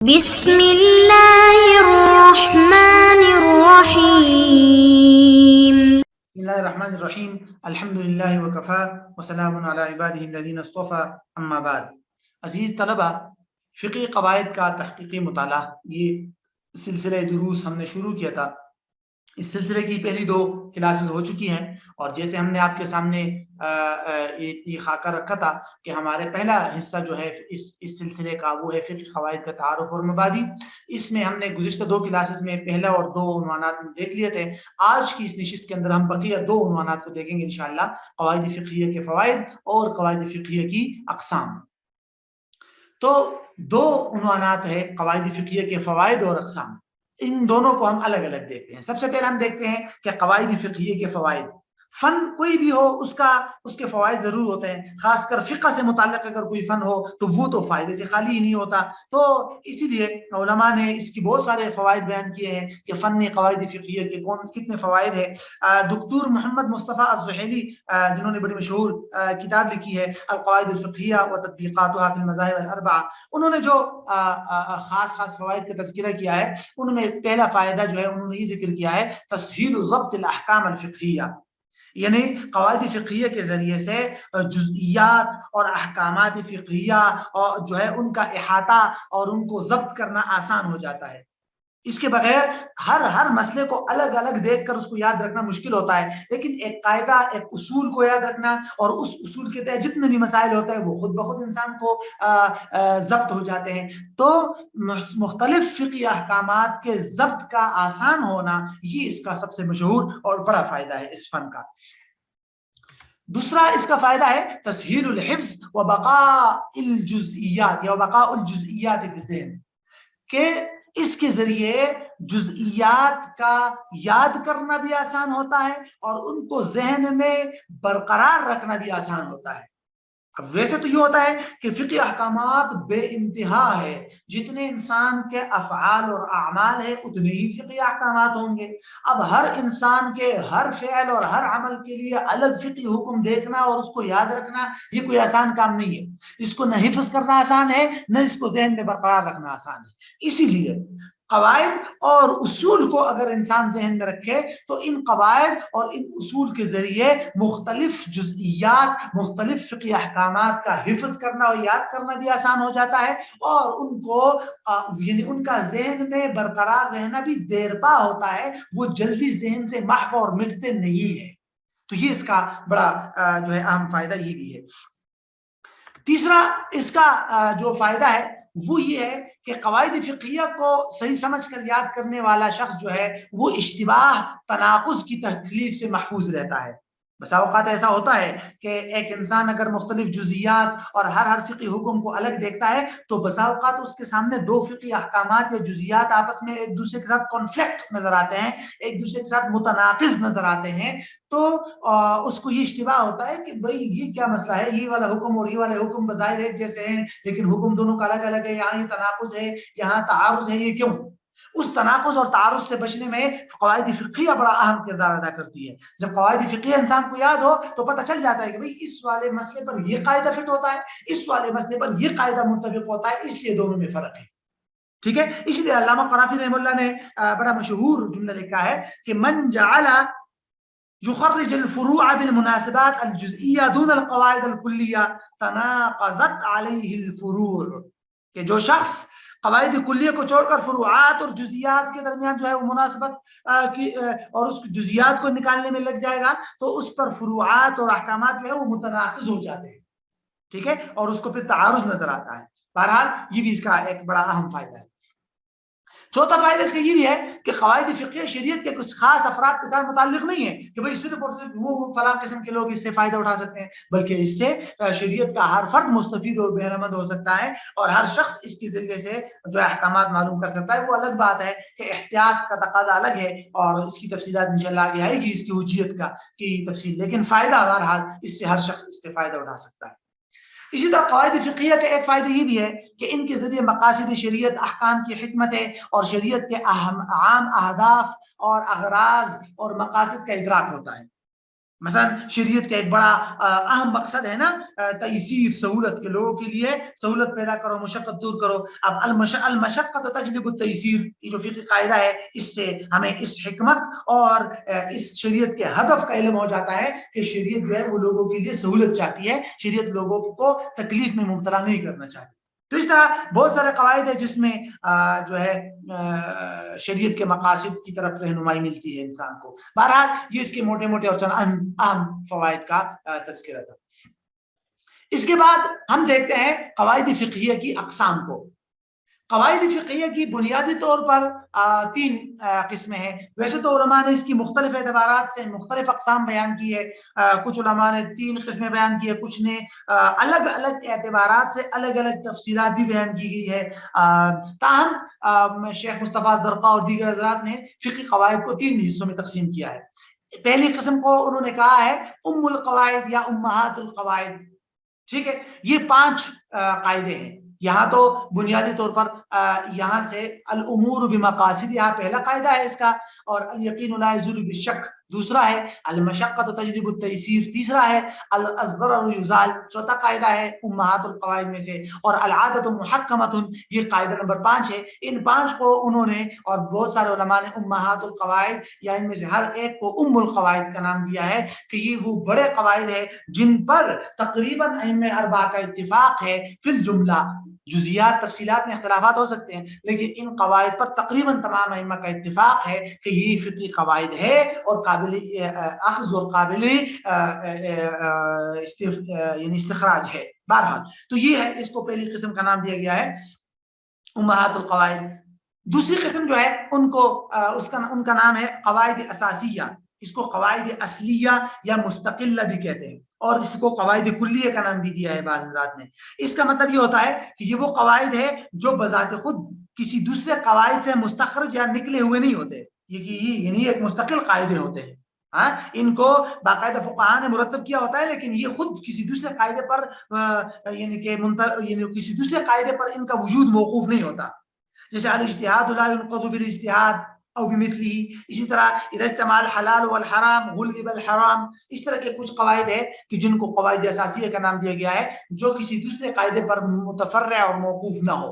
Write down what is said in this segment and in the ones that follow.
بسم اللہ الرحمن الرحیم بسم اللہ الرحمن الرحیم الحمدللہ وکفا وسلام علی عبادہ الذین اصطفى اما بعد. عزیز طلبہ، فقہی قواعد کا تحقیقی مطالعہ، یہ سلسلہ دروس ہم نے شروع کیا تھا. اس سلسلے کی پہلی 2 کلاسز ہو چکی ہیں، اور جیسے ہم نے آپ کے سامنے یہ خاکہ رکھا تھا کہ ہمارے پہلا حصہ جو ہے اس سلسلے کا وہ ہے فقہی قواعد کا تعارف اور مبادی. اس میں ہم نے گزشتہ 2 کلاسز میں پہلا اور 2 عنوانات دیکھ لیے تھے. آج کی اس نشست کے اندر ہم بقیہ 2 عنوانات کو دیکھیں گے انشاءاللہ، قواعد فقہیہ کے فوائد اور قواعد فقہیہ کی اقسام. تو 2 عنوانات ہیں قواعد فقہیہ کے فوائد اور اقسام. ان دونوں کو ہم الگ الگ دیکھتے ہیں. سب سے پہلے ہم دیکھتے ہیں کہ قواعد فقہیہ کے فوائد. فن کوئی بھی ہو اس کے فوائد ضرور ہوتے ہیں، خاص کر فقہ سے متعلق اگر کوئی فن ہو تو وہ تو فائدے سے خالی ہی نہیں ہوتا. تو اسی لیے علماء نے اس کی بہت سارے فوائد بیان کیے ہیں کہ فن قواعد فقہیہ کے کتنے فوائد ہیں. دکتور محمد مصطفیٰ الزحیلی جنہوں نے بڑی مشہور کتاب لکھی ہے القواعد الفقہیہ و تطبیقاتها فی المذاہب الاربعہ، انہوں نے جو خاص فوائد کا تذکرہ کیا ہے، ان میں پہلا فائدہ جو ہے انہوں نے یہ ذکر کیا ہے تسہیل ضبط الاحکام الفقہیہ، یعنی قواعد فقہیہ کے ذریعے سے جزئیات اور احکامات فقہیہ اور جو ہے ان کا احاطہ اور ان کو ضبط کرنا آسان ہو جاتا ہے. اس کے بغیر ہر مسئلے کو الگ الگ دیکھ کر اس کو یاد رکھنا مشکل ہوتا ہے، لیکن ایک قاعدہ، ایک اصول کو یاد رکھنا اور اس اصول کے تحت جتنے بھی مسائل ہوتے ہیں وہ خود بخود انسان کو ضبط ہو جاتے ہیں. تو مختلف فقہی احکامات کے ضبط کا آسان ہونا یہ اس کا سب سے مشہور اور بڑا فائدہ ہے اس فن کا. دوسرا اس کا فائدہ ہے تسہیل الحفظ و بقاء الجزئیات یا بقاء الجزئیات فی الذہن، کہ اس کے ذریعے جزئیات کا یاد کرنا بھی آسان ہوتا ہے اور ان کو ذہن میں برقرار رکھنا بھی آسان ہوتا ہے. اب ویسے تو یہ ہوتا ہے کہ فقہی احکامات بے انتہا ہے، جتنے انسان کے افعال اور اعمال ہیں اتنے ہی فقہی احکامات ہوں گے. اب ہر انسان کے ہر فعل اور ہر عمل کے لیے الگ فقہی حکم دیکھنا اور اس کو یاد رکھنا یہ کوئی آسان کام نہیں ہے. اس کو نہ حفظ کرنا آسان ہے، نہ اس کو ذہن میں برقرار رکھنا آسان ہے. اسی لیے قواعد اور اصول کو اگر انسان ذہن میں رکھے تو ان قواعد اور ان اصول کے ذریعے مختلف جزئیات، مختلف فقہی احکامات کا حفظ کرنا اور یاد کرنا بھی آسان ہو جاتا ہے، اور ان کو یعنی ان کا ذہن میں برقرار رہنا بھی دیر پا ہوتا ہے، وہ جلدی ذہن سے محو اور مٹتے نہیں ہیں. تو یہ اس کا بڑا جو ہے اہم فائدہ یہ بھی ہے. تیسرا اس کا جو فائدہ ہے وہ یہ ہے کہ قواعد فقہیہ کو صحیح سمجھ کر یاد کرنے والا شخص جو ہے وہ اشتباہ، تناقض کی تکلیف سے محفوظ رہتا ہے. بسا اوقات ایسا ہوتا ہے کہ ایک انسان اگر مختلف جزئیات اور ہر فقہی حکم کو الگ دیکھتا ہے تو بسا اوقات اس کے سامنے 2 فقہی احکامات یا جزئیات آپس میں ایک دوسرے کے ساتھ کانفلکٹ نظر آتے ہیں، ایک دوسرے کے ساتھ متناقض نظر آتے ہیں. تو اس کو یہ اشتباہ ہوتا ہے کہ بھئی یہ کیا مسئلہ ہے، یہ والا حکم اور یہ والا حکم بظاہر ایک جیسے ہیں لیکن حکم دونوں کا الگ الگ ہے، یہاں یہ تناقض ہے، یہاں تعارض ہے، یہ کیوں؟ اس تناقض اور تعارض سے بچنے میں قواعد فقہیہ بڑا اہم کردار ادا کرتی ہے. جب قواعد فقہیہ انسان کو یاد ہو تو پتہ چل جاتا ہے کہ بھئی اس والے مسئلے پر یہ قاعدہ فٹ ہوتا ہے، اس والے مسئلے پر یہ قاعدہ متفق ہوتا ہے، اس لیے دونوں میں فرق ہے. ٹھیک ہے. اسی لیے علامہ قرافی رحمہ اللہ نے بڑا مشہور جملہ لکھا ہے کہ من جعل يخرج الفروع بالمناسبات الجزئیہ دون القواعد الکلیہ تناقضت علیہ الفروع، کہ جو شخص قواعد کلیہ کو چھوڑ کر فروعات اور جزئیات کے درمیان جو ہے وہ مناسبت کی اور اس جزئیات کو نکالنے میں لگ جائے گا تو اس پر فروعات اور احکامات جو ہے وہ متناقض ہو جاتے ہیں. ٹھیک ہے، اور اس کو پھر تعارض نظر آتا ہے. بہرحال یہ بھی اس کا ایک بڑا اہم فائدہ ہے. چوتھا فائدہ اس کا یہ بھی ہے کہ قواعد فقہیہ شریعت کے کچھ خاص افراد کے ساتھ متعلق نہیں ہے کہ بھئی صرف اور صرف وہ فلاں قسم کے لوگ اس سے فائدہ اٹھا سکتے ہیں، بلکہ اس سے شریعت کا ہر فرد مستفید اور بہرمند ہو سکتا ہے اور ہر شخص اس کے ذریعے سے جو احکامات معلوم کر سکتا ہے. وہ الگ بات ہے کہ احتیاط کا تقاضا الگ ہے اور اس کی تفصیلات انشاءاللہ آگے آئے گی، اس کی حجیت کی تفصیل، لیکن فائدہ بہرحال اس سے ہر شخص اس سے فائدہ اٹھا سکتا ہے. اسی طرح قواعد فقہیہ کا ایک فائدہ یہ بھی ہے کہ ان کے ذریعے مقاصد شریعت، احکام کی حکمتیں اور شریعت کے عام اہداف اور اغراض اور مقاصد کا ادراک ہوتا ہے. مثلا شریعت کا ایک بڑا اہم مقصد ہے نا تیسیر، سہولت کے لوگوں کے لیے سہولت پیدا کرو، مشقت دور کرو. اب المشقت تجلب التیسیر، یہ جو فقہی قاعدہ ہے اس سے ہمیں اس حکمت اور اس شریعت کے ہدف کا علم ہو جاتا ہے کہ شریعت جو ہے وہ لوگوں کے لیے سہولت چاہتی ہے، شریعت لوگوں کو تکلیف میں مبتلا نہیں کرنا چاہتی. تو اس طرح بہت سارے قواعد ہیں جس میں جو ہے شریعت کے مقاصد کی طرف رہنمائی ملتی ہے انسان کو. بہرحال یہ اس کے موٹے موٹے اور چند اہم فوائد کا تذکرہ تھا. اس کے بعد ہم دیکھتے ہیں قواعد فقہیہ کی اقسام کو. قواعد فقہیہ کی بنیادی طور پر 3 قسمیں ہیں. ویسے تو علماء نے اس کی مختلف اعتبارات سے مختلف اقسام بیان کی ہے. کچھ علماء نے 3 قسمیں بیان کی ہے، کچھ نے الگ الگ اعتبارات سے الگ الگ تفصیلات بھی بیان کی گئی ہے. تاہم شیخ مصطفیٰ زرقاء اور دیگر حضرات نے فقہی قواعد کو 3 حصوں میں تقسیم کیا ہے. پہلی قسم کو انہوں نے کہا ہے ام القواعد یا امہات القواعد. ٹھیک ہے، یہ 5 قاعدے ہیں. یہاں تو بنیادی طور پر یہاں سے الامور بمقاصدها پہلا قاعدہ ہے اس کا، اور الیقین لا یزول بالشک دوسرا ہے، المشقۃ تجلب التیسیر تیسرا ہے، الضرر یزال چوتھا قاعدہ ہے امہات القواعد میں سے، اور العادۃ محکمۃ یہ قاعدہ نمبر 5 ہے. ان 5 کو انہوں نے اور بہت سارے علماء نے امہات القواعد یا ان میں سے ہر ایک کو ام القواعد کا نام دیا ہے کہ یہ وہ بڑے قواعد ہیں جن پر تقریباً ائمہ اربعہ کا اتفاق ہے. فی الجملہ جزیات تفصیلات میں اختلافات ہو سکتے ہیں، لیکن ان قواعد پر تقریباً تمام ائمہ کا اتفاق ہے کہ یہ فقہی قواعد ہے اور قابل اخذ اور قابل یعنی استخراج ہے. بہرحال تو یہ ہے، اس کو پہلی قسم کا نام دیا گیا ہے امہات القواعد. دوسری قسم جو ہے ان کا نام ہے قواعد اساسیہ. اس کو قواعد اصلیہ یا مستقلہ بھی کہتے ہیں، اور اس کو قواعد کلیہ کا نام بھی دیا ہے بعض حضرات نے. اس کا مطلب یہ ہوتا ہے کہ یہ وہ قواعد ہے جو بذات خود کسی دوسرے قواعد سے مستخرج یا نکلے ہوئے نہیں ہوتے، یعنی ایک مستقل قاعدے ہوتے ہیں. ان کو باقاعدہ فقہاء نے مرتب کیا ہوتا ہے، لیکن یہ خود کسی دوسرے قاعدے پر یعنی کسی دوسرے قاعدے پر ان کا وجود موقوف نہیں ہوتا. جیسے الاجتہاد لا ينقض بالاجتہاد او بمثله، اسی طرح اذا اجتمع الحلال والحرام غلب الحرام. اس طرح کے کچھ قواعد ہیں کہ جن کو قواعد اساسیہ کا نام دیا گیا ہے، جو کسی دوسرے قاعدے پر متفرع اور موقوف نہ ہو.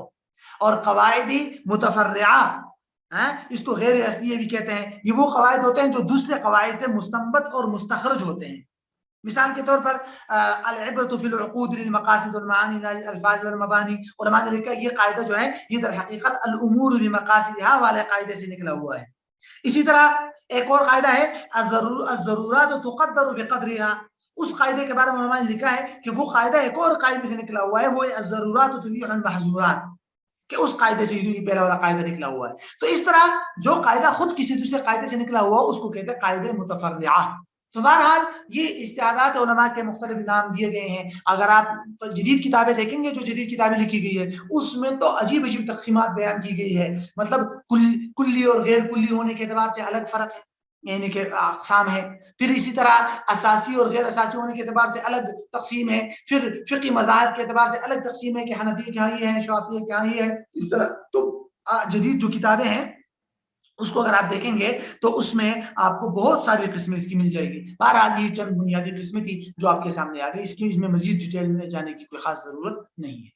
اور قواعد متفرعہ اس کو غیر اصلیہ بھی کہتے ہیں. یہ وہ قواعد ہوتے ہیں جو دوسرے قواعد سے مستنبط اور مستخرج ہوتے ہیں. مثال کے طور پر العبرۃ فی العقود للمقاصد والمعانی للالفاظ والمبانی، علماء نے لکھا یہ قاعدہ جو ہے یہ در حقیقت الامور بمقاصدها والے قاعدے سے نکلا ہوا ہے. اسی طرح ایک اور قاعدہ ہے الضرورات تقدر بقدرها. اس قاعدے کے بارے میں علماء نے لکھا ہے کہ وہ قاعدہ ایک اور قاعدے سے نکلا ہوا ہے، وہ ہے الضرورات تبیح المحظورات، کہ اس قاعدے سے یہ پہلا والا قاعدہ نکلا ہوا ہے. تو اس طرح جو قاعدہ خود کسی دوسرے قاعدے سے نکلا ہوا اس کو کہتے ہیں قاعدے متفرعہ. تو بہرحال یہ اجتہادات علماء کے مختلف نام دیے گئے ہیں. اگر آپ جدید کتابیں دیکھیں گے، جو جدید کتابیں لکھی گئی ہے اس میں تو عجیب عجیب تقسیمات بیان کی گئی ہے. مطلب کلی اور غیر کلی ہونے کے اعتبار سے الگ فرق ہے، یعنی کہ اقسام ہے. پھر اسی طرح اساسی اور غیر اساسی ہونے کے اعتبار سے الگ تقسیم ہے. پھر فقہی مذاہب کے اعتبار سے الگ تقسیم ہے کہ حنفی کیا ہی ہے، شافعی کیا ہی ہے. اس طرح تو جدید جو کتابیں ہیں اس کو اگر آپ دیکھیں گے تو اس میں آپ کو بہت ساری قسمیں اس کی مل جائے گی. بہرحال یہ چند بنیادی قسمیں تھی جو آپ کے سامنے آ گئی. اس میں مزید ڈیٹیل میں جانے کی کوئی خاص ضرورت نہیں ہے.